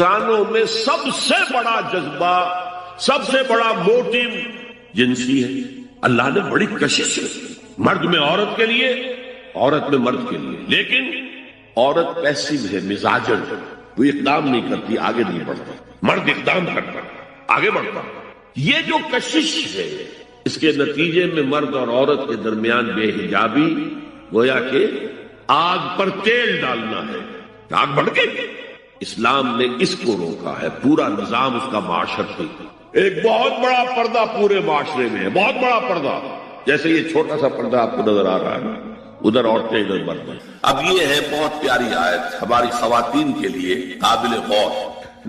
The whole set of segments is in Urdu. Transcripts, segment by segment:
انسانوں میں سب سے بڑا جذبہ، سب سے بڑا موٹو جنسی ہے۔ اللہ نے بڑی کشش ہے مرد میں عورت کے لیے، عورت میں مرد کے لیے، لیکن عورت پیسیو ہے، مزاجن، وہ اقدام نہیں کرتی، آگے نہیں بڑھتا، مرد اقدام کرتا، آگے بڑھتا۔ یہ جو کشش ہے، اس کے نتیجے میں مرد اور عورت کے درمیان بے حجابی گویا کہ آگ پر تیل ڈالنا ہے، آگ بڑھ گئی۔ اسلام نے اس کو روکا ہے، پورا نظام اس کا معاشرتی، ایک بہت بڑا پردہ پورے معاشرے میں ہے، بہت بڑا پردہ، جیسے یہ چھوٹا سا پردہ آپ کو نظر آ رہا ہے، ادھر عورتیں ادھر مرد ہیں۔ اب یہ ہے بہت پیاری آیت ہماری خواتین کے لیے قابل غور۔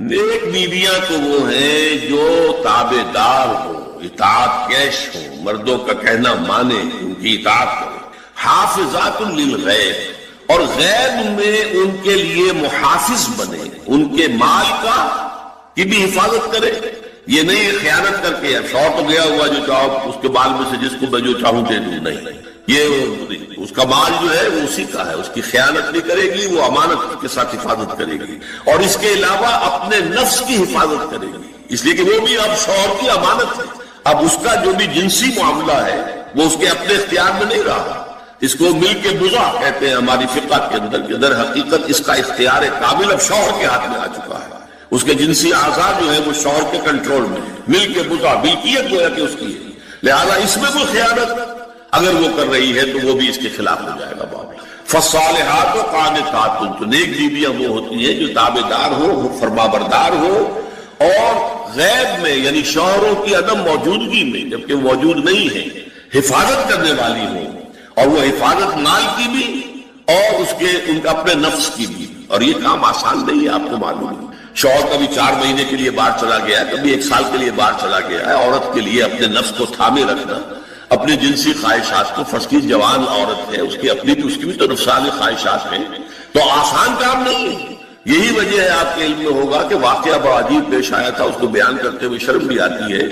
نیک بیویاں تو وہ ہیں جو تابع دار ہو، اطاعت کیش ہو، مردوں کا کہنا مانے، ان کی اطاعت کرے، حافظات للغیب، اور غیب میں ان کے لیے محافظ بنے، ان کے مال کی بھی حفاظت کرے۔ یہ نہیں خیانت کر کے شوہر تو گیا ہوا جو چاہو اس کے مال میں سے جس کو میں جو چاہوں دے دوں، نہیں، یہ اس کا مال جو ہے وہ اسی کا ہے، اس کی خیانت نہیں کرے گی، وہ امانت کے ساتھ حفاظت کرے گی، اور اس کے علاوہ اپنے نفس کی حفاظت کرے گی، اس لیے کہ وہ بھی اب شوہر کی امانت ہے۔ اب اس کا جو بھی جنسی معاملہ ہے وہ اس کے اپنے اختیار میں نہیں رہا، اس کو مل کے بزا کہتے ہیں ہماری فقہ کے اندر، کہ در حقیقت اس کا اختیار کامل اب شوہر کے ہاتھ میں آ چکا ہے، اس کے جنسی اعضاء جو ہے وہ شوہر کے کنٹرول میں، مل کے بزا، ملکیت جو ہے کہ اس کی ہے، لہذا اس میں کوئی خیانت اگر وہ کر رہی ہے تو وہ بھی اس کے خلاف ہو جائے گا معاملہ۔ فالصالحات قانتات، تو نیک بیویاں وہ ہوتی ہیں جو تابع دار ہو، فرما بردار ہو، اور غیب میں یعنی شوہروں کی عدم موجودگی میں جبکہ موجود نہیں ہے حفاظت کرنے والی ہو، اور وہ حفاظت مال کی بھی اور اس کے ان کا اپنے نفس کی بھی، اور یہ کام آسان نہیں ہے، آپ کو معلوم ہے۔ شوہر کبھی 4 مہینے کے لیے باہر چلا گیا ہے، کبھی 1 سال کے لیے باہر چلا گیا ہے، عورت کے لیے اپنے نفس کو تھامے رکھنا، اپنی جنسی خواہشات کو، فرض کی جوان عورت ہے، اس کی بھی تو نفسانی خواہشات ہیں، تو آسان کام نہیں ہے۔ یہی وجہ ہے، آپ کے علم میں ہوگا کہ واقعہ بڑا عجیب پیش آیا تھا، اس کو بیان کرتے ہوئے شرم بھی آتی ہے۔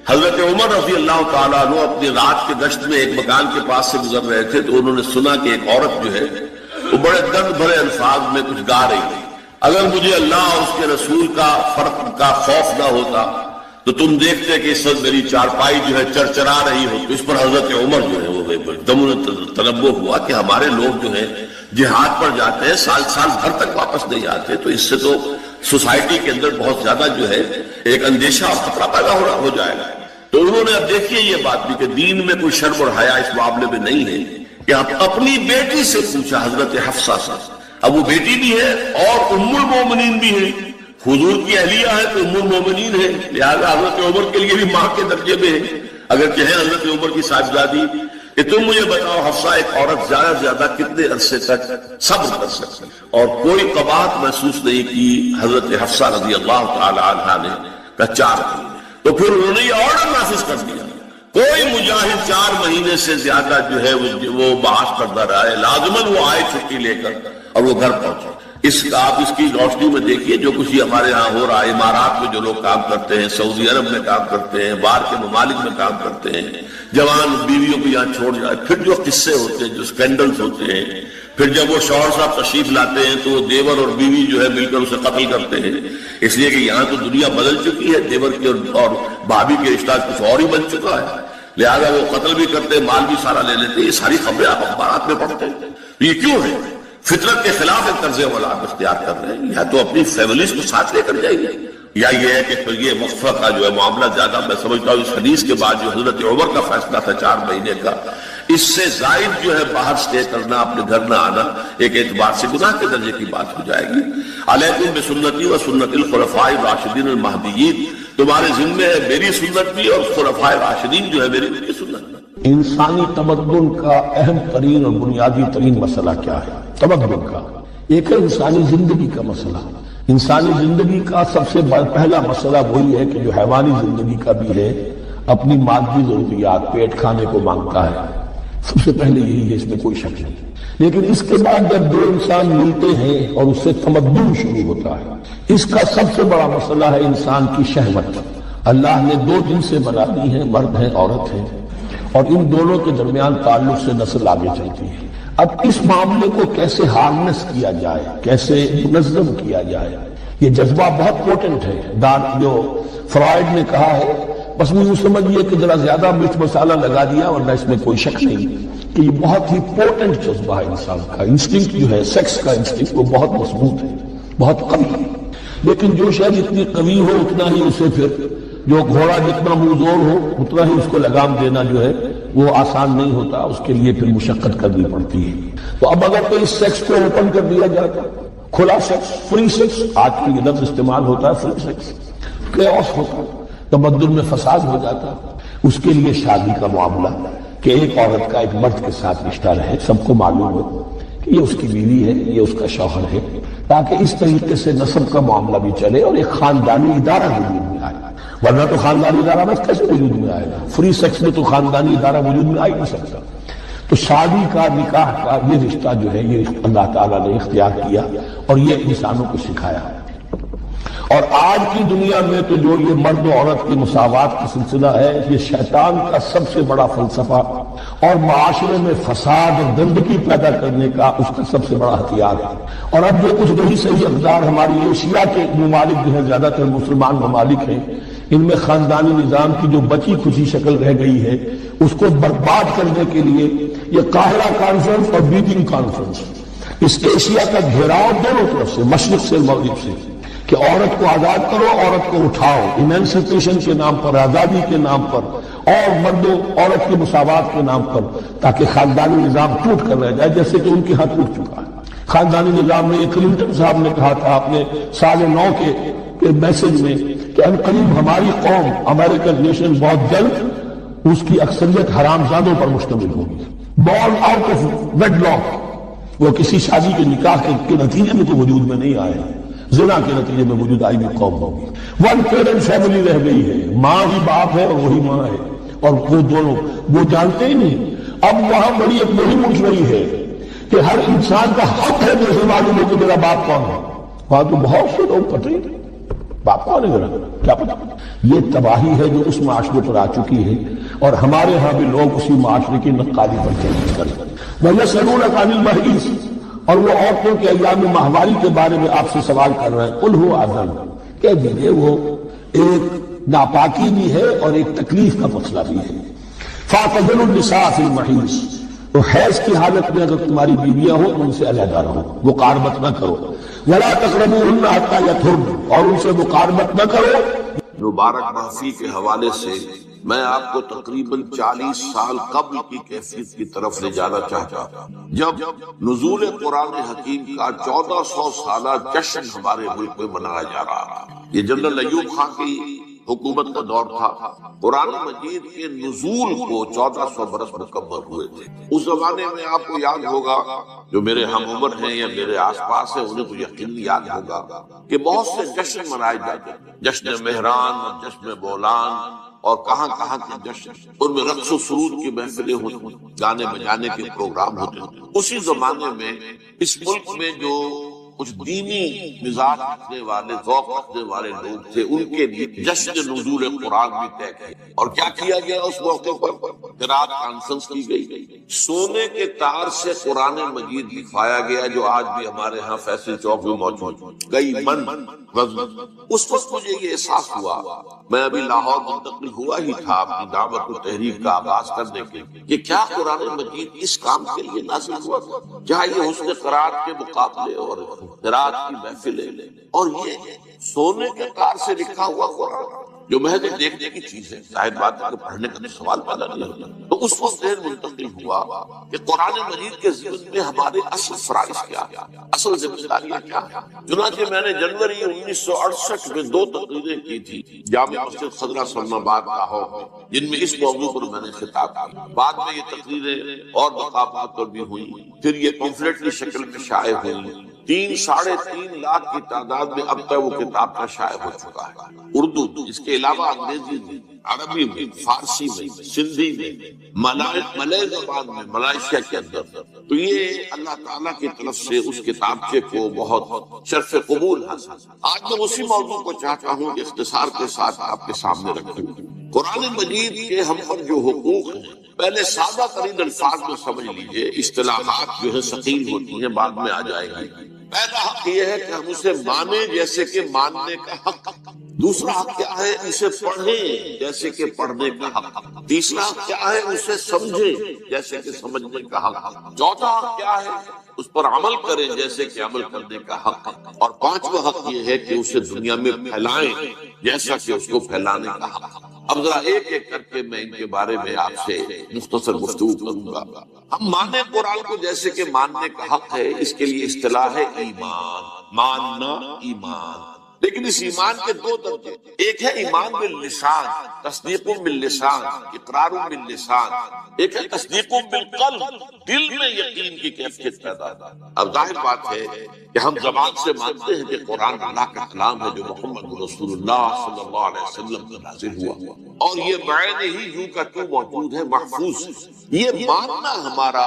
حضرت عمر رضی اللہ تعالیٰ عنہ اپنی رات کے گشت میں ایک مکان کے پاس سے گزر رہے تھے، تو انہوں نے سنا کہ ایک عورت جو ہے وہ بڑے درد بھرے الفاظ میں کچھ گا رہی تھی۔ اگر مجھے اللہ اور اس کے رسول کا فرق کا خوف نہ ہوتا تو تم دیکھتے کہ اس وقت میری چارپائی جو ہے چرچرا رہی ہو۔ تو اس پر حضرت عمر جو ہے وہ دم تنبہ ہوا کہ ہمارے لوگ جو ہیں جہاد پر جاتے ہیں، سال بھر تک واپس نہیں آتے، تو اس سے تو سوسائٹی کے اندر بہت زیادہ جو ہے ایک اندیشہ اور خطرہ پیدا ہو جائے گا۔ تو انہوں نے اب دیکھیے یہ بات بھی کہ دین میں کوئی شرم اور حیا اس معاملے میں نہیں ہے، کہ اپنی بیٹی سے پوچھا حضرت حفصہ سے، اب وہ بیٹی بھی ہے اور ام المومنین بھی ہے، حضور کی اہلیہ ہے تو ام المومنین ہے، لہذا حضرت عمر کے لیے بھی ماں کے درجے میں ہے، اگر چاہیں حضرت عمر کی صاحبزادی، کہ تم مجھے بتاؤ حفصہ ایک عورت زیادہ سے زیادہ کتنے عرصے تک صبر کر سکتی، اور کوئی قباحت محسوس نہیں کی حضرت حفصہ رضی اللہ تعالی عنہا نے، کہا 4 مہینے۔ تو پھر انہوں نے یہ آرڈر نافذ کر دیا، کوئی مجاہد 4 مہینے سے زیادہ جو ہے وہ بحث کرتا رہا ہے، لازماً وہ آئے چھٹی لے کر اور وہ گھر پہنچے۔ آپ اس کی روشنی میں دیکھیے جو کچھ ہمارے ہاں ہو رہا ہے، امارات میں جو لوگ کام کرتے ہیں، سعودی عرب میں کام کرتے ہیں، باہر کے ممالک میں کام کرتے ہیں، جوان بیویوں کو یہاں چھوڑ جائے، پھر جو قصے ہوتے ہیں، جو سکینڈلز ہوتے ہیں، پھر جب وہ شوہر صاحب تشریف لاتے ہیں تو وہ دیور اور بیوی جو ہے مل کر اسے قتل کرتے ہیں، اس لیے کہ یہاں تو دنیا بدل چکی ہے، دیور کی اور بھابھی کے رشتہ کچھ اور ہی بن چکا ہے، لہذا وہ قتل بھی کرتے ہیں، مال بھی سارا لے لیتے ہیں۔ یہ ساری خبریں آپ اخبارات میں پڑھتے ہیں، یہ کیوں ہے؟ فطرت کے خلاف ایک طرز اولاد اختیار کر رہے ہیں، یا تو اپنی فیملیز کو ساتھ لے کر جائیے، یا یہ ہے کہ پھر یہ وقفہ کا جو ہے معاملہ زیادہ، میں سمجھتا ہوں اس حدیث کے بعد جو حضرت عمر کا فیصلہ تھا 4 مہینے کا، اس سے زائد جو ہے باہر سٹے کرنا، اپنے گھر نہ آنا، ایک اعتبار سے گناہ کے درجے کی بات ہو جائے گی۔ علیکم بسنتی و سنت الخلفاء الراشدین المہدیین، تمہارے ذمے ہے میری سنت بھی اور خلفاء راشدین جو ہے میری سنت بھی۔ انسانی تمدن کا اہم ترین اور بنیادی ترین مسئلہ کیا ہے؟ تمدن کا ایک ہے انسانی زندگی کا مسئلہ۔ انسانی زندگی کا سب سے پہلا مسئلہ وہی ہے کہ جو حیوانی زندگی کا بھی ہے، اپنی مادی ضروریات، پیٹ کھانے کو مانگتا ہے، سب سے پہلے یہی ہے، اس میں کوئی شک نہیں۔ لیکن اس کے بعد جب 2 انسان ملتے ہیں اور اس سے تمدن شروع ہوتا ہے، اس کا سب سے بڑا مسئلہ ہے انسان کی شہوت۔ اللہ نے 2 جنسیں بنا دی ہیں، مرد ہیں، عورت ہیں، اور ان دونوں کے درمیان تعلق سے نسل آگے چلتی ہے۔ اب اس معاملے کو کیسے ہارنس کیا جائے، کیسے منظم کیا جائے، یہ جذبہ بہت پوٹنٹ ہے. جو فرائڈ نے کہا ہے بس وہ یوں سمجھیے کہ ذرا زیادہ مرچ مسالہ لگا دیا، ورنہ اس میں کوئی شک نہیں کہ یہ بہت ہی پوٹنٹ جذبہ ہے انسان کا. انسٹنکٹ جو ہے سیکس کا انسٹنکٹ وہ بہت مضبوط ہے، بہت قوی ہے. لیکن جو شے جتنی قوی ہو اتنا ہی اسے پھر جو گھوڑا جتنا منہ زور ہو اتنا ہی اس کو لگام دینا جو ہے وہ آسان نہیں ہوتا، اس کے لیے پھر مشقت کرنی پڑتی ہے. تو اب اگر کوئی سیکس کو اوپن کر دیا جاتا، کھلا سیکس، فری سیکس، آج کل یہ لفظ استعمال ہوتا ہے فری سیکس، کیوس ہوتا، تمدن میں فساد ہو جاتا. اس کے لیے شادی کا معاملہ کہ ایک عورت کا ایک مرد کے ساتھ رشتہ رہے، سب کو معلوم ہو کہ یہ اس کی بیوی ہے، یہ اس کا شوہر ہے، تاکہ اس طریقے سے نسب کا معاملہ بھی چلے اور ایک خاندانی ادارہ وجود میں آئے. ورنہ تو خاندانی ادارہ بس کیسے وجود میں آئے گا؟ فری سیکس میں تو خاندانی ادارہ وجود میں آ ہی نہیں سکتا. تو شادی کا، نکاح کا یہ رشتہ جو ہے یہ اللہ تعالیٰ نے اختیار کیا اور یہ انسانوں کو سکھایا. اور آج کی دنیا میں تو جو یہ مرد و عورت کی مساوات کا سلسلہ ہے یہ شیطان کا سب سے بڑا فلسفہ اور معاشرے میں فساد اور گندگی پیدا کرنے کا اس کا سب سے بڑا ہتھیار ہے. اور اب جو کچھ وہی صحیح اقدار ہماری ایشیا کے ممالک جو ہیں، زیادہ تر مسلمان ممالک ہیں، ان میں خاندانی نظام کی جو بچی کچی شکل رہ گئی ہے اس کو برباد کرنے کے لیے یہ قاہرہ کانفرنس اور بیجنگ کانفرنس، اس ایشیا کا گھیراؤ دونوں طرف سے، مشرق سے مغرب سے، کہ عورت کو آزاد کرو، عورت کو اٹھاؤ، ایمانسیپیشن کے نام پر، آزادی کے نام پر، اور مرد و عورت کی مساوات کے نام پر، تاکہ خاندانی نظام ٹوٹ کر رہ جائے جیسے کہ ان کے ہاں ٹوٹ چکا ہے. خاندانی نظام میں یہ کلنٹن صاحب نے کہا تھا اپنے سال 9 کے میسج میں کہ ان قریب ہماری قوم، امریکن نیشن، بہت جلد اس کی اکثریت حرام زادوں پر مشتمل ہوگی. Born out of wedlock, وہ کسی شادی کے نکاح کے نتیجے میں تو وجود میں نہیں آئے، زنا کے نتیجے میں وجود آئی ہوئی قوم ہوگی. ون پیرنٹ فیملی رہ گئی ہے، ماں ہی باپ ہے اور وہی ماں ہے، اور وہ دونوں وہ جانتے ہی نہیں. اب وہاں بڑی ایک مہم اٹھ رہی ہے کہ ہر انسان کا حق ہے جیسے معلوم ہو کہ میرا باپ کون ہے. وہاں تو بہت سے لوگ پتہ ہی نہیں باپ کون ہے، کیا پتا. یہ تباہی ہے جو اس معاشرے پر آ چکی ہے، اور ہمارے ہاں بھی لوگ اسی معاشرے کی نقالی پر چل کریں. وَيَسْأَلُونَكَ عَنِ الْمَحِيضِ، اور وہ عورتوں کے ایام ماہواری کے بارے میں آپ سے سوال کر رہے ہیں. قُلْ هُوَ أَذًى، کہہ دیجئے وہ ایک ناپاکی بھی ہے اور ایک تکلیف کا مسئلہ بھی ہے. فَاعْتَزِلُوا النِّسَاءَ فِي الْمَحِيضِ، تو حیض کی حالت میں اگر تمہاری بیویاں ہوں تو ان سے علیحدہ رہو، مقاربت نہ کرو. وَلَا تَقْرَبُوهُنَّ حَتَّى يَطْهُرْنَ، اور ان سے مقاربت نہ کرو. مبارک محفی کے حوالے سے میں آپ کو تقریباً 40 سال قبل کی کیفیت کی طرف لے جانا چاہتا ہوں، جب نزول قرآن حکیم کا 1400 سالہ جشن ہمارے ملک میں منایا جا رہا تھا. یہ جنرل ایوب خان کی حکومت کا دور تھا. قرآن مجید کے نزول کو 1400 برس مکمل ہوئے تھے. اس زمانے میں آپ کو یاد ہوگا، جو میرے ہم عمر ہیں یا میرے آس پاس ہیں انہیں تو یقینی یاد ہوگا کہ بہت سے جشن منائے جاتے ہیں. جشن مہران اور جشن بولان اور کہاں کہاں کے جشن، ان میں رقص و سرود کی محفلیں ہوتی، گانے بجانے کے پروگرام ہوتے ہیں. اسی زمانے میں اس ملک میں جو کچھ دینی مزاج رکھنے والے، ذوق رکھنے والے لوگ تھے، ان کے لیے جشن نزول قرآن بھی طے کیا. اور کیا کیا گیا اس موقع پر؟ قرات کانفرنس کی گئی. سونے کے تار سے قرآن مجید لکھوایا گیا، جو آج بھی ہمارے ہاں فیصل چوک میں موجود. گئی من غزل. اس وقت مجھے یہ احساس ہوا، میں ابھی لاہور منتقل ہوا ہی تھا اپنی دعوت و تحریک کا آغاز کرنے کے، کہ کیا قرآن مجید اس کام کے لیے نازل ہوا تھا؟ کیا یہ حسن قرات کے مقابلے اور قرات کی محفلیں اور یہ سونے کے تار سے لکھا ہوا قرآن جو محض دیکھنے کی چیز ہے، ظاہر بات ہے کہ پڑھنے کا سوال پیدا نہیں ہوتا. تو اس وقت ذہن منتقل ہوا کہ قرآن مجید کے ضمن میں ہمارے اصل فرائض کیا ہے، اصل ذمہ داریاں کیا ہیں. چنانچہ میں نے جنوری 1968 میں 2 تقریریں کی تھی جامع مسجد خضرہ سلم آباد لاہور میں، جن میں اس موضوع پر میں نے خطاب کیا. بعد میں یہ تقریریں اور مقامات پر بھی ہوئی، پھر یہ پمفلٹ کی شکل میں شائع ہوئی. 3-3.5 لاکھ کی تعداد میں اب تک وہ کتاب کا شائع ہو چکا ہے. اردو، اس کے علاوہ انگریزی میں، عربی میں، فارسی میں، سندھی میں، ملائ زبان میں، ملائیشیا کے اندر. تو یہ اللہ تعالیٰ کی طرف سے اس کتابچے کو بہت شرف قبول حاصل. آج میں اسی موضوع کو چاہتا ہوں کہ اختصار کے ساتھ آپ کے سامنے رکھوں. قرآن مجید کے ہم پر جو حقوق ہیں، پہلے سادہ ترین الفاظ میں سمجھ لیجئے. اصطلاحات جو ہے ثقیل ہوتی ہیں، بعد میں آ جائے گی. پہلا حق یہ ہے کہ ہم اسے مانیں جیسے کہ ماننے کا حق، دوسرا حق کیا ہے اسے پڑھیں جیسے کہ پڑھنے کا حق، تیسرا حق کیا ہے اسے سمجھیں جیسے کہ سمجھنے کا حق، چوتھا حق کیا ہے اس پر عمل کریں جیسے کہ عمل کرنے کا حق، اور پانچواں حق یہ ہے کہ اسے دنیا میں پھیلائیں جیسا کہ اس کو پھیلانے کا حق۔ اب ذرا ایک ایک کر کے میں ان کے بارے میں آپ سے مختصر گفتگو کروں گا۔ ہم مانیں قرآن کو جیسے کہ ماننے کا حق ہے، اس کے لیے اصطلاح ہے ایمان، ماننا ایمان، لیکن اس ایمان کے دو درجے، ایک ہے ایمان باللسان، تصدیق باللسان، اقرار باللسان، ایک ہے تصدیق بالقلب، دل میں یقین کی کیفیت پیدا ہے۔ اب ظاہر بات ہے کہ ہم زبان سے مانتے ہیں کہ قرآن اللہ کا کلام ہے جو محمد رسول اللہ صلی اللہ علیہ وسلم پر نازل ہوا، اور یہ بعین ہی یوں کا تو موجود ہے، محفوظ ہے۔ یہ ماننا ہمارا،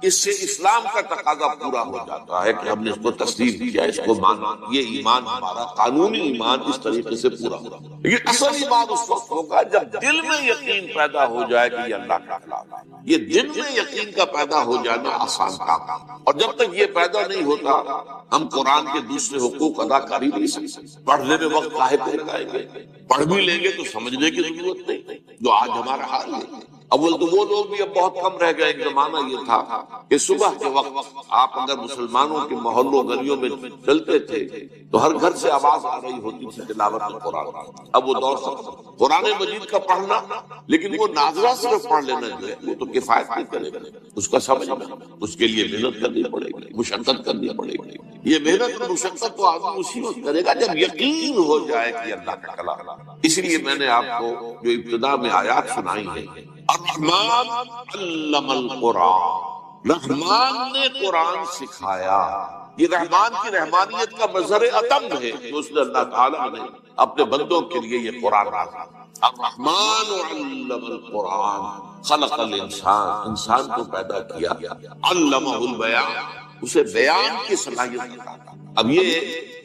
اس سے اسلام کا تقاضا پورا ہو جاتا ہے کہ ہم نے اس کو تسلیم کیا، اس کو مانا، یہ ایمان ہمارا قانونی ایمان اس طریقے سے پورا ہوگا۔ یہ اصل ایمان اس وقت ہوگا جب دل میں یقین پیدا ہو جائے کہ یہ اللہ کا کلام ہے۔ یہ دل میں یقین کا پیدا ہو جانا آسان کام ہے، اور جب تک یہ پیدا نہیں ہوتا ہم قرآن کے دوسرے حقوق ادا کر ہی نہیں سکتے۔ پڑھنے میں وقت کاہے پہ لگائیں گے؟ پڑھ بھی لیں گے تو سمجھنے کی ضرورت نہیں، جو آج ہمارا حال ہے۔ اول تو وہ لوگ بھی اب بہت کم رہ گئے۔ ایک زمانہ یہ تھا کہ صبح کے وقت آپ اگر مسلمانوں کے محلوں گلیوں میں چلتے تھے تو ہر گھر سے آواز آ رہی ہوتی تھی تلاوت قرآن۔ اب وہ دور ختم، قرآن مجید کا پڑھنا، لیکن وہ ناظرہ صرف پڑھ لینا جو ہے وہ تو کفایت نہیں کرے گا، اس کا سمجھنا، اس کے لیے محنت کرنی پڑے گی، مشقت کرنی پڑے گی۔ یہ محنت اور مشقت تو آدمی اسی وقت کرے گا جب یقین ہو جائے کہ اللہ کا کلام۔ اس لیے میں نے آپ کو جو ابتدا میں آیات سنائی ہیں، الرحمن علم القرآن، رحمان نے قرآن سکھایا۔ یہ رحمان کی رحمانیت کا مظہر اتم ہے کہ اس نے اللہ تعالیٰ نے اپنے بندوں کے لیے یہ قرآن نازل کیا۔ الرحمن علم القرآن خلق الانسان، انسان کو پیدا کیا، علمہ البیان، اسے بیان کی صلاحیت عطا کی۔ اب یہ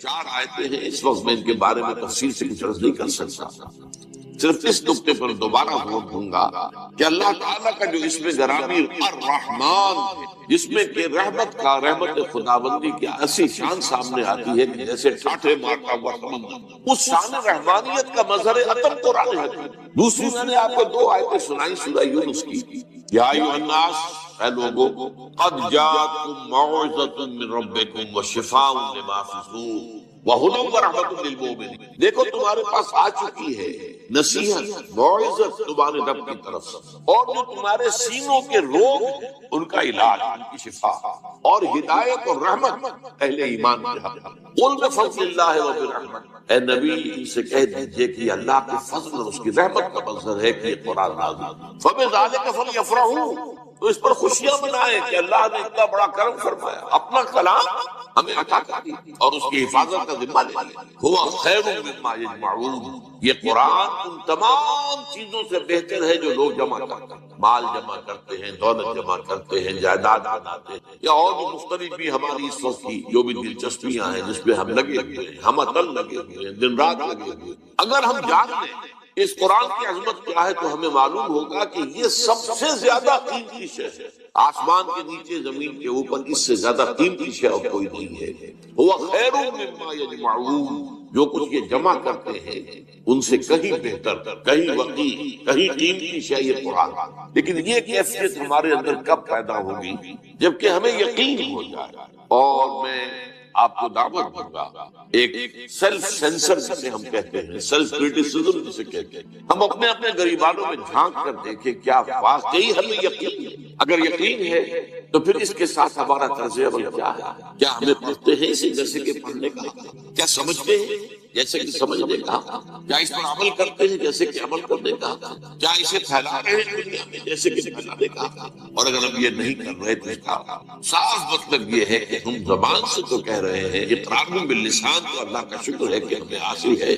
4 آیتیں ہیں، اس وقت میں ان کے بارے میں تفصیل سے کچھ عرض نہیں کر سکتا، صرف اس نقطے پر دوبارہ غور دوں گا کہ اللہ تعالیٰ کا جو اسم گرامی الرحمن ہے، جس میں کہ رحمت کا، رحمت خداوندی کی ایسی شان سامنے آتی ہے کہ جیسے ٹھاٹھے مارتا ہوا سمندر، اس شان رحمانیت کا مظہر اتم قرآن ہے۔ دوسری میں نے آپ کو 2 آیتیں سنائی سورہ یونس کی، یا ایھا الناس، اے لوگو، قد جاءتکم موعظۃ من ربکم وشفاء لما فی الصدور وہدی ورحمۃ للمؤمنین۔ دیکھو تمہارے پاس آ چکی ہے نصیحت، موعظت تمہارے رب کی طرف سے، اور جو تمہارے سینوں کے روگ ہیں ان کا علاج، ان کی شفا، اور ہدایت اور رحمت اہل ایمان کے حق۔ قل بفضل اللہ وبرحمتہ، اے نبی ان سے کہہ دیجئے کہ اللہ کے فضل اور اس کی رحمت کا منظر ہے کہ یہ قرآن نازل، فبذلک فلیفرحوا، تو اس پر خوشیاں منائیں کہ اللہ نے اتنا بڑا کرم فرمایا، اپنا کلام ہمیں عطا کر دیا اور اس کی حفاظت کا ذمہ لے لیا۔ ہوا خیر مما یجمعون، یہ قرآن ان تمام چیزوں سے بہتر ہے جو لوگ جمع کرتے ہیں، مال جمع کرتے ہیں، دولت جمع کرتے ہیں، جائیداد بناتے ہیں، یا اور بھی مختلف بھی ہماری اس وقت کی جو بھی دلچسپیاں ہیں جس پہ ہم لگے ہوئے ہیں، ہم عطل لگے ہوئے ہیں، دن رات لگے ہوئے ہیں۔ اگر ہم جان لیں اس قرآن کی عظمت کیا ہے تو ہمیں معلوم ہوگا کہ یہ سب سے زیادہ قیمتی شے ہے، آسمان کے نیچے، زمین کے اوپر، اس سے زیادہ قیمتی شے اور کوئی نہیں ہے۔ ہوا خیر مما یجمعون، جو کچھ یہ جمع کرتے ہیں ان سے کہیں بہتر، کہیں وقی، کہیں قیمتی شے یہ قرآن۔ لیکن یہ کیفیت ہمارے اندر کب پیدا ہوگی؟ جبکہ ہمیں یقین ہو جائے۔ اور میں آپ کو دعوت دوں گا ایک سیلف سینسر جسے ہم کہتے ہیں، سیلف کریٹیسزم جسے کہتے ہیں، ہم اپنے گریبانوں میں جھانک کر دیکھیں کیا واقعی ہمیں یقین ہے؟ اگر یقین ہے تو پھر اس کے ساتھ ہمارا طرز عمل کیا ہے؟ کیا ہمیں پڑھتے ہیں اسے جیسے کہ پڑھنے کا، کیا سمجھتے ہیں جیسے کہ سمجھنے کا، کیا اس پر عمل کرتے ہیں جیسے کہ عمل کرنے کا، کیا اسے پھیلا رہے ہیں دنیا میں جیسے کہ پھیلانے کا؟ اور اگر ہم یہ نہیں کر رہے تو اس کا صاف مطلب یہ ہے کہ ہم زبان سے تو کہہ رہے ہیں، اقرار باللسان تو اللہ کا شکر ہے کہ ہمیں حاصل ہے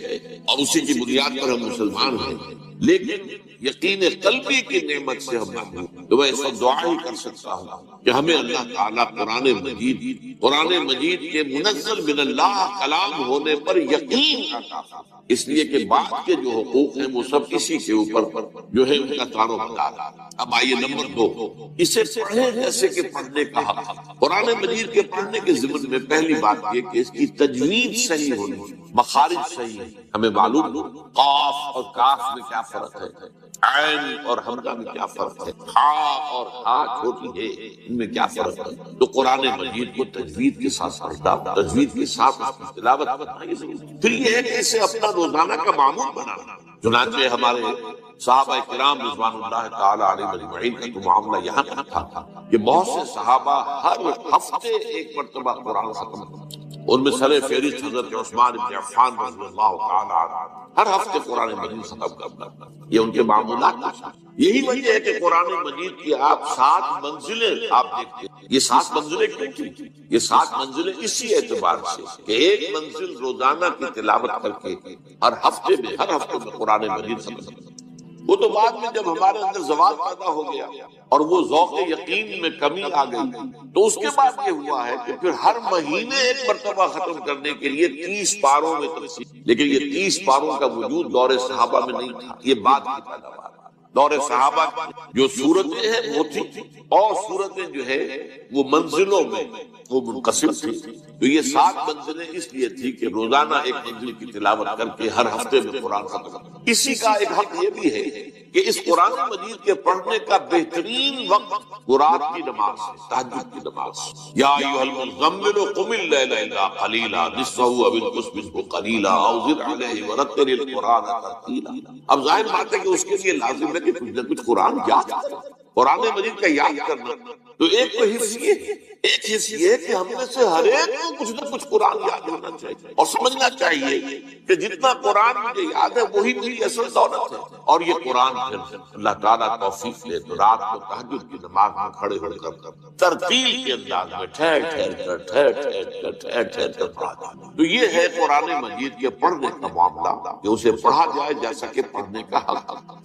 اور اسی کی بنیاد پر ہم مسلمان ہیں، لیکن یقین قلبی کی نعمت سے ہم محروم ہیں۔ تو میں اس وقت دعا ہی کر سکتا ہوں کہ ہمیں اللہ تعالیٰ قرآن مجید کے منزل من اللہ کلام ہونے پر یقین عطا فرمائے، اس لیے کہ بعد کے جو حقوق ہیں وہ سب اسی کے اوپر جو ہے ان کا دار و مدار۔ اب آئیے نمبر 2، اسے پڑھیں جیسے کہ پڑھنے کا حق۔ قرآن مجید کے پڑھنے کے ضمن میں پہلی بات یہ کہ اس کی تجوید صحیح ہونی چاہیے، مخارج صحیح ہے۔ ہمیں معلوم ہو قاف اور کاف میں کیا فرق ہے، عین اور حمزہ میں کیا فرق ہے، ہا اور ہا چھوٹی ہے ان میں کیا فرق ہے۔ تو قرآن مجید کو تجوید کے ساتھ پڑھنا، تجوید کے ساتھ اس کی تلاوت کرنا، پھر یہ ہے کہ اسے اپنا روزانہ کا معمول بنانا۔ چنانچہ ہمارے صحابہ کرام رضوان اللہ تعالی علیہم اجمعین کا تو معاملہ یہاں تک تھا کہ بہت سے صحابہ ہر ہفتے ایک مرتبہ قرآن ختم کرتے، ان میں سر فہرست حضرت عثمان بن عفان رضی اللہ تعالی عنہ ہر ہفتے قرآن مجید ختم کرنا، یہ ان کے معمولات تھے۔ یہی وجہ ہے کہ قرآن مجید کی آپ 7 منزلیں آپ دیکھتے ہیں۔ یہ 7 منزلیں کیوں تھی؟ یہ 7 منزلیں اسی اعتبار سے کہ ایک منزل روزانہ کی تلاوت کر کے ہر ہفتے میں قرآن مجید ختم کرنا۔ وہ تو بعد میں جب ہمارے اندر زوال پیدا ہو گیا اور وہ ذوق یقین میں کمی آ گئی تو اس کے بعد یہ ہوا ہے کہ پھر ہر مہینے ایک مرتبہ ختم کرنے کے لیے 30 پاروں میں تقسیم، لیکن یہ 30 پاروں کا وجود دور صحابہ میں نہیں تھا، یہ بعد کی پیداوار۔ دور صحابہ جو صورتیں ہیں وہ تھی، اور صورتیں جو ہے وہ منزلوں میں وہ منقسم تھی۔ تو یہ 7 منزلیں اس لیے تھی کہ روزانہ ایک منزل کی تلاوت کر کے ہر ہفتے میں قرآن ختم کرنا۔ اسی کا ایک حق یہ بھی ہے کہ اس قرآن مجید کے پڑھنے کا بہترین وقت رات کی نماز ہے، تہجد کی نماز۔ یا ایھا المزمل قم اللیل الا قلیلا نصفہ او انقص منہ قلیلا او زد علیہ ورتل القرآن ترتیلا۔ اب ظاہر بات ہے کہ اس کے لیے لازم ہے کہ کچھ نہ کچھ قرآن یاد کرنا، قرآن مجید کا یاد کرنا۔ تو ایک تو حصہ یہ ہے، ایک حصہ یہ ہے کہ ہم میں سے ہر ایک کو کچھ نہ کچھ قرآن یاد ہونا چاہیے اور سمجھنا چاہیے کہ جتنا قرآن مجھے یاد ہے وہی میری اصل دولت ہے۔ اور یہ قرآن پھر اللہ تعالیٰ توفیق دے تو رات کو تہجد کی نماز میں کھڑے ہو کر ترتیل کے انداز میں ٹھہر کر پڑھا جائے۔ تو یہ ہے قرآن مجید کے پڑھنے کا معاملہ کہ اسے پڑھا جائے جیسا کہ پڑھنے کا حق۔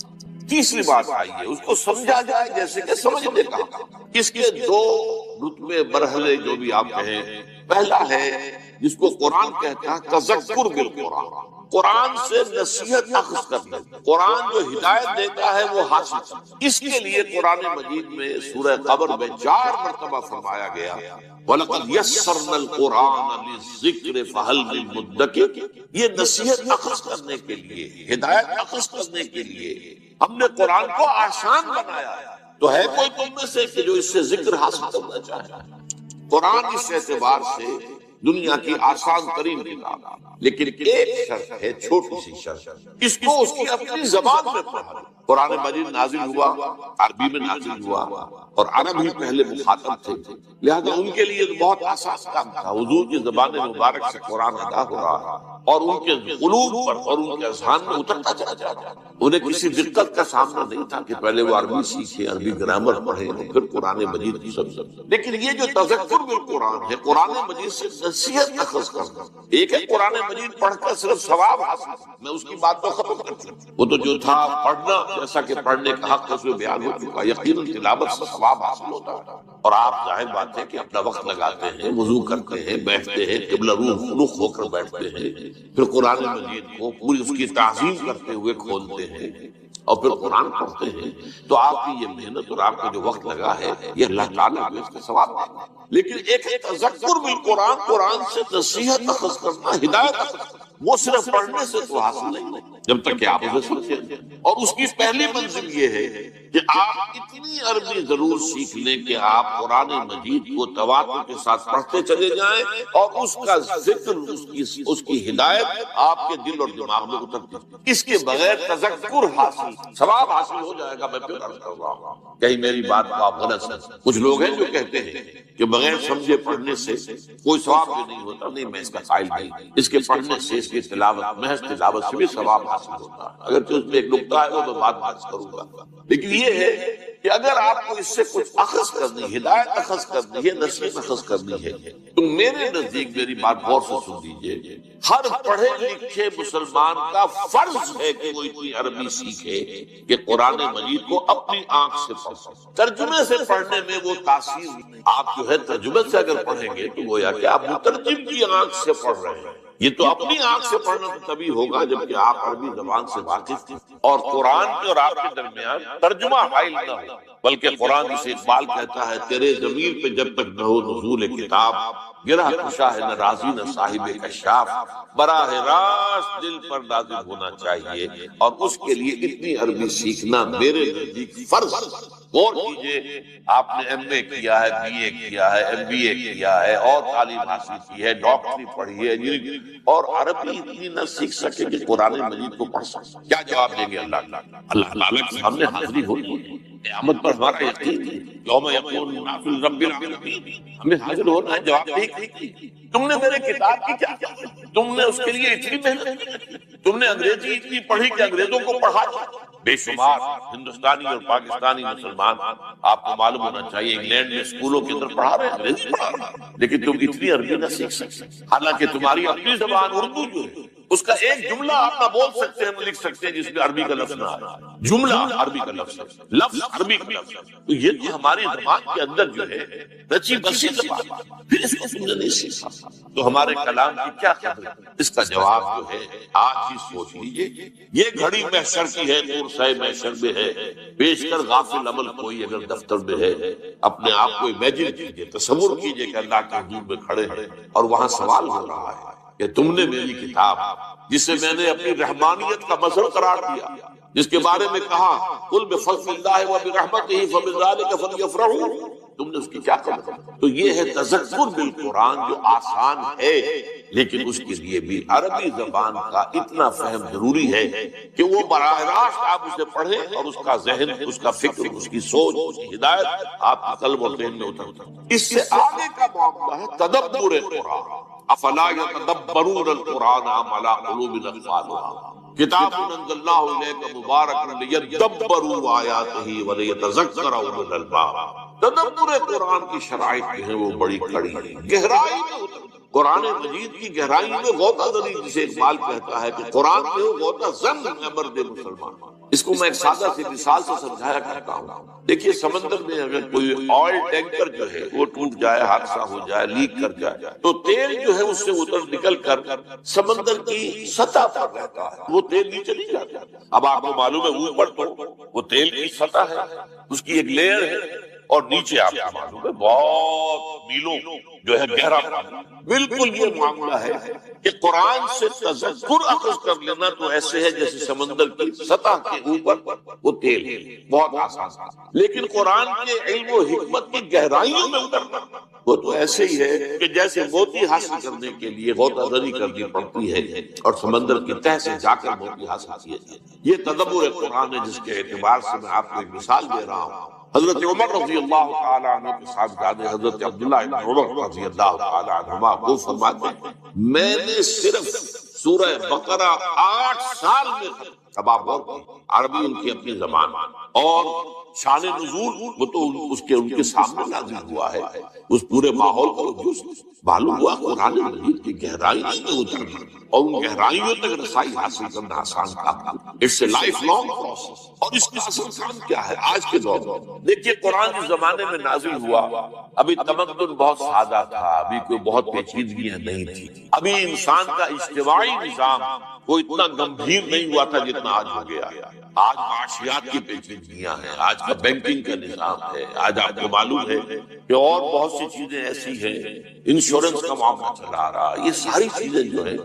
تیسری بات آئی ہے اس کو سمجھا جائے جیسے کہ سمجھنے کا حق۔ اس کے 2 رتبے مرحلے جو بھی آپ کہیں، پہلا ہے جس کو قرآن کہتا ہے تذکر بالقرآن، قرآن سے نصیحت اخذ کرنا۔ قرآن جو ہدایت دیتا ہے وہ حاصل، اس کے لیے قرآن مجید میں سورہ قمر میں 4 مرتبہ فرمایا گیا وَلَقَدْ يَسَّرْنَا الْقُرْآنَ لِلذِّكْرِ فَهَلْ مِن مُدَّكِرٍ۔ یہ نصیحت اخذ کرنے کے لیے، ہدایت اخذ کرنے کے لیے ہم نے قرآن کو آسان بنایا ہے۔ تو ہے کوئی تم میں سے کہ جو اس سے ذکر حاصل کرنا چاہے؟ قرآن اس اعتبار سے دنیا کی آسان ترین کتاب، لیکن ایک شرط ہے، چھوٹی سی شرط، اس کو اس کی اپنی زبان میں پڑھا۔ قرآن مجید نازل ہوا عربی میں نازل ہوا اور عرب ہی پہلے مخاطب تھے، لہذا ان کے لیے بہت آسان کام تھا۔ حضور کی زبان مبارک سے قرآن ادا ہو رہا اور ان کے قلوب پر اور ان کے اذہان میں اترتا چلا جاتا۔ انہیں کسی دقت کا سامنا نہیں تھا کہ پہلے وہ عربی سیکھیں، عربی گرامر پڑھیں اور پھر قرآن مجید کی سب۔ لیکن یہ جو تذکر بالقرآن ہے، قرآن مجید سے نصیحت اخذ کرنا، ایک ہے قرآن مجید پڑھ کر صرف ثواب حاصل، میں اس کی بات کو ختم کر دوں۔ وہ تو جو تھا پڑھنا، جیسا کہ پڑھنے کا حق اس میں بیان ہو چکا، یقیناً تلاوت سے ثواب حاصل ہوتا ہے۔ اور آپ ظاہر بات ہے کہ اپنا وقت لگاتے ہیں، وضو کرتے ہیں، بیٹھتے ہیں، قبلہ رخ ہو کر بیٹھتے ہیں، پھر قرآن مجید کو پوری اس کی تعظیم کرتے ہوئے کھولتے ہیں اور پھر قرآن پڑھتے ہیں۔ تو آپ کی یہ محنت اور آپ کا جو وقت لگا ہے یہ اللہ تعالیٰ کو اس کا ثواب دے گا۔ لیکن ایک ہے تذکر بالقرآن، قرآن سے نصیحت اخذ کرنا، ہدایت اخذ کرنا، وہ صرف پڑھنے سے تو حاصل نہیں جب تک کہ آپ اسے سمجھیں۔ اور اس کی پہلی منزل یہ ہے کہ آپ اتنی عربی ضرور سیکھ لیں کہ آپ قرآن مجید کو تواتر کے ساتھ پڑھتے چلے جائیں اور اس کا ذکر، اس کی ہدایت آپ کے دل اور دماغ میں اترتی ہے۔ اس کے بغیر تذکر حاصل، ثواب حاصل ہو جائے گا۔ میں پھر عرض کر رہا ہوں، کہیں میری بات کو آپ غلط سمجھیں۔ کچھ لوگ ہیں جو کہتے ہیں کہ بغیر سمجھے پڑھنے سے کوئی ثواب بھی نہیں ہوتا۔ نہیں، میں اس کا قائل نہیں۔ اس کے پڑھنے سے، اس کی تلاوت، محض تلاوت سے بھی ثواب حاصل ہوتا ہے، اگرچہ اس میں ایک نقطہ ہے وہ میں بعد میں عرض کروں گا، لیکن یہ ہے کہ اگر آپ کو اس سے کچھ اخذ کرنی، ہدایت اخذ کرنی ہے، نصیحت اخذ کرنی ہے، تو میرے نزدیک میری بات غور سے سن لیجیے، ہر پڑھے لکھے مسلمان کا فرض ہے کہ وہ اتنی عربی سیکھے کہ قرآن مجید کو اپنی آنکھ سے پڑھے۔ ترجمے سے پڑھنے میں وہ تاثیر نہیں، آپ جو ہے ترجمے سے اگر پڑھیں گے تو گویا کہ آپ مترجم کی آنکھ سے پڑھ رہے ہیں۔ یہ تو اپنی آنکھ سے پڑھنا تو تبھی ہوگا جبکہ آپ عربی زبان سے واقف تھے اور قرآن کے اور آپ کے درمیان ترجمہ حائل نہ ہو، بلکہ قرآن جسے اقبال کہتا ہے تیرے ضمیر پہ جب تک نہ ہو نزول کتاب، گرہ کشا ہے نہ رازی نہ صاحب کشاف، براہ راست دل پر نازل ہونا چاہیے، اور اس کے لیے اتنی عربی سیکھنا میرے نزدیک فرض۔ غور کیجئے، آپ نے ایم اے کیا ہے، بی اے کیا ہے، ایم بی اے کیا ہے، اور تعلیم حاصل کی ہے، ڈاکٹری پڑھی ہے، انجینئرنگ، اور عربی اتنی نہ سیکھ سکے کہ قرآن مجید کو پڑھ سکے، کیا جواب دیں گے اللہ تعالیٰ کے سامنے حاضری ہوگی قیامت پر؟ ہمارا یقین ہے یوم یقول الناس لرب العالمین، ہمیں حاضر ہونا ہے، جواب دیں تم نے میرے کتاب کی کیا کیا، تم نے اس کے لیے اتنی محنت کی، تم نے انگریزی اتنی پڑھی کہ انگریزوں کو پڑھا۔ بے شمار ہندوستانی اور پاکستانی مسلمان، آپ کو معلوم ہونا چاہیے، انگلینڈ میں اسکولوں کے اندر پڑھا رہے ہیں، انگریزی پڑھا رہے ہیں، لیکن تم اتنی عربی نہ سیکھ سکتے، حالانکہ تمہاری اپنی زبان اردو جو ہے اس کا ایک جملہ آپ نہ بول سکتے ہیں، لکھ سکتے ہیں جس میں عربی کا لفظ نہ آئے، جملہ عربی کا لفظ عربی کا لفظ، تو یہ تو ہماری زبان کے اندر جو ہے رچی بسی زبان، پھر اس کو تم نے نہیں سیکھا تو ہمارے کلام کی کیا قدر ہے؟ اس کا جواب جو ہے آج ہی سوچ لیجئے۔ یہ گھڑی محشر کی ہے، نور سائے محشر میں ہے، پیش کر غافل عمل کوئی اگر دفتر میں ہے، اپنے آپ کو امیجن کیجئے، تصور کیجئے کہ اللہ کے حضور میں کھڑے ہیں اور وہاں سوال ہو رہا ہے کہ تم نے میری کتاب جسے میں نے اپنی رحمانیت کا مظہر قرار دیا، جس کے بارے میں کہا قل بفضل اللہ وبرحمتہ فبذلک فلیفرحوا، تم نے اس کی کیا قدر؟ تو یہ ہے تذکر بالقرآن جو آسان ہے، لیکن اس کے لیے بھی عربی زبان کا اتنا فہم ضروری ہے کہ وہ براہ راست آپ اسے پڑھیں اور اس کا ذہن، اس کا فکر، اس کی سوچ، اس کی ہدایت آپ کے قلب اور ذہن میں اترتا۔ اس سے آگے کا معاملہ ہے تدبر قرآن، افلا یتدبرون القرآن ام علی قلوب اقفالها، کتاب انزلناہ الیک مبارک لیدبروا آیاتہ ولیتذکر اولو الالباب۔ تدبر قرآن کی شرائط جو ہیں وہ بڑی کڑی ہیں، گہرائی میں اتر، قرآن مجید کی گہرائی میں غوطہ زنی، جسے اقبال کہتا ہے کہ قرآن میں وہ غوطہ زن ہے مرد مسلمان۔ اس کو میں ایک سادہ سی مثال سے سمجھایا کرتا ہوں۔ دیکھیے سمندر میں اگر کوئی آئل ٹینکر جو ہے وہ ٹوٹ جائے، حادثہ ہو جائے، لیک کر جائے، تو تیل جو ہے اس سے اتر نکل کر سمندر کی سطح پر رہتا ہے، وہ تیل نیچے نہیں جاتا۔ اب آپ کو معلوم ہے اوپر تو وہ تیل کی سطح ہے، اس کی ایک لیئر ہے، اور نیچے آپ کو معلوم ہے بہت میلوں جو ہے گہرا پانی۔ بالکل یہ معاملہ ہے کہ قرآن سے تذکر اخذ کر لینا تو ایسے ہے جیسے سمندر کی سطح کے اوپر وہ تیل ہے، بہت آسان، لیکن قرآن کے علم و حکمت کی گہرائیوں میں اترنا وہ تو ایسے ہی ہے کہ جیسے موتی حاصل کرنے کے لیے غوطہ زنی کرنی پڑتی ہے اور سمندر کی تہہ سے جا کر موتی حاصل کی ہے۔ یہ تدبر قرآن ہے جس کے اعتبار سے میں آپ کو ایک مثال دے رہا ہوں۔ حضرت عمر رضی اللہ تعالی عنہ کے صاحبزادے حضرت عبداللہ ابن عمر رضی اللہ تعالی عنہما وہ فرماتے ہیں میں نے صرف سورہ بقرہ 8 سال میں، اب آپ غور کریں، عربی ان کی اپنی زبان، اور شان نزول وہ تو ان کے سامنے نازل ہوا ہے، اس پورے ماحول کا وجود معلوم ہوا قرآن مجید کی گہرائیوں میں اترنا اور ان گہرائیوں تک رسائی حاصل کرنا آسان کام، it's a lifelong process. اور اس کا اصل کام کیا ہے آج کے دور میں؟ دیکھیے قرآن جس زمانے میں نازل ہوا ابھی تمدن بہت سادہ تھا، ابھی کوئی بہت پیچیدگیاں نہیں تھی، ابھی انسان کا اجتماعی نظام وہ اتنا گمبھیر نہیں ہوا تھا جتنا آج ہو گیا۔ آج معاشیات کی پیچیدگیاں ہیں، آج کا بینکنگ کا نظام ہے، آج آپ کو معلوم ہے کہ اور بہت سی چیزیں ایسی ہیں، انشورنس کا معاملہ چلا رہا، یہ ساری چیزیں جو ہے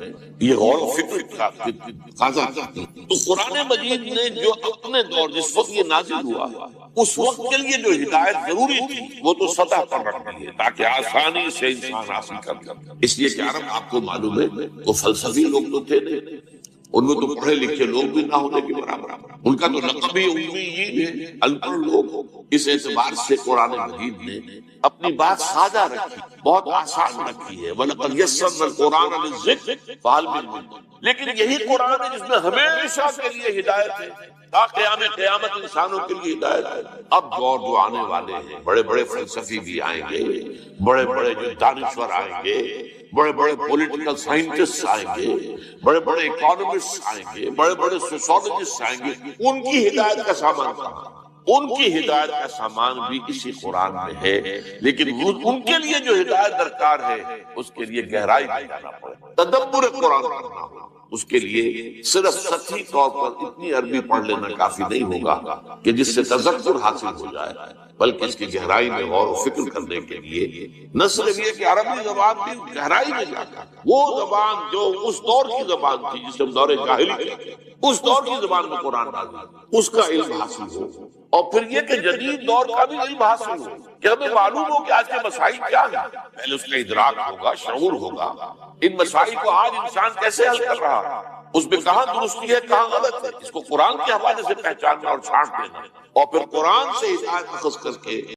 یہ غور و فکر کا تقاضا کرتی ہیں۔ تو قرآن مجید نے جو اپنے دور جس وقت یہ نازل ہوا اس وقت کے لیے جو ہدایت ضروری تھی وہ تو سطح پر رکھنی ہے تاکہ آسانی سے انسان حاصل کر۔ اس لیے کہ عرب آپ کو معلوم ہے وہ فلسفی لوگ تو تھے نہیں، ان میں تو پڑھے لکھے لوگ بھی نہ ہونے کے برابر، ان کا تو لقب ہی امیین ہے، ان پڑھ لوگ۔ اس اعتبار سے قرآن مجید نے اپنی بات سادہ رکھی، بہت آسان رکھی ہے، وَلَقَدْ يَسَّرْنَا الْقُرْآنَ لِلذِّكْرِ فَهَلْ مِن مُدَّكِرٍ۔ لیکن یہی قرآن ہے جس میں ہمیشہ کے لیے ہدایت ہے، تا قیامت انسانوں کے لیے ہدایت ہے۔ اب دور جو آنے والے ہیں، بڑے بڑے فلسفی بھی آئیں گے، بڑے بڑے جو دانشور آئیں گے، بڑے بڑے پولیٹیکل سائنٹسٹ آئیں گے، بڑے بڑے اکانومسٹ آئیں گے، بڑے بڑے سوشولوجسٹ آئیں گے، ان کی ہدایت کا سامان کہاں؟ ان کی ہدایت کا سامان بھی اسی قرآن میں ہے، لیکن ان کے لیے جو ہدایت درکار ہے اس کے لیے گہرائی میں جانا پڑے، تدبر قرآن کرنا ہوگا۔ اس کے لیے صرف سطحی طور پر اتنی عربی پڑھ لینا کافی نہیں ہوگا کہ جس سے تذکر حاصل ہو جائے، بلکہ اس کی گہرائی میں غور و فکر کرنے کے لیے نہ صرف یہ کہ عربی زبان بھی گہرائی میں جاتا، وہ زبان جو اس دور کی زبان تھی جسے ہم دور جاہلی کہتے ہیں، اس دور کی زبان میں قرآن نازل، اس کا علم حاصل ہو، اور پھر یہ کہ جدید دور کا بھی علم حاصل ہو، کہ ہمیں معلوم ہو کہ آج کے مسائل کیا ہیں، پہلے اس کا ادراک ہوگا، شعور ہوگا، ان مسائل کو آج انسان کیسے حل کر رہا، اس میں کہاں درستی ہے کہاں غلط ہے، اس کو قرآن کے حوالے سے پہچاننا اور چھانٹ لینا، اور پھر قرآن سے ہدایت اخذ کر کے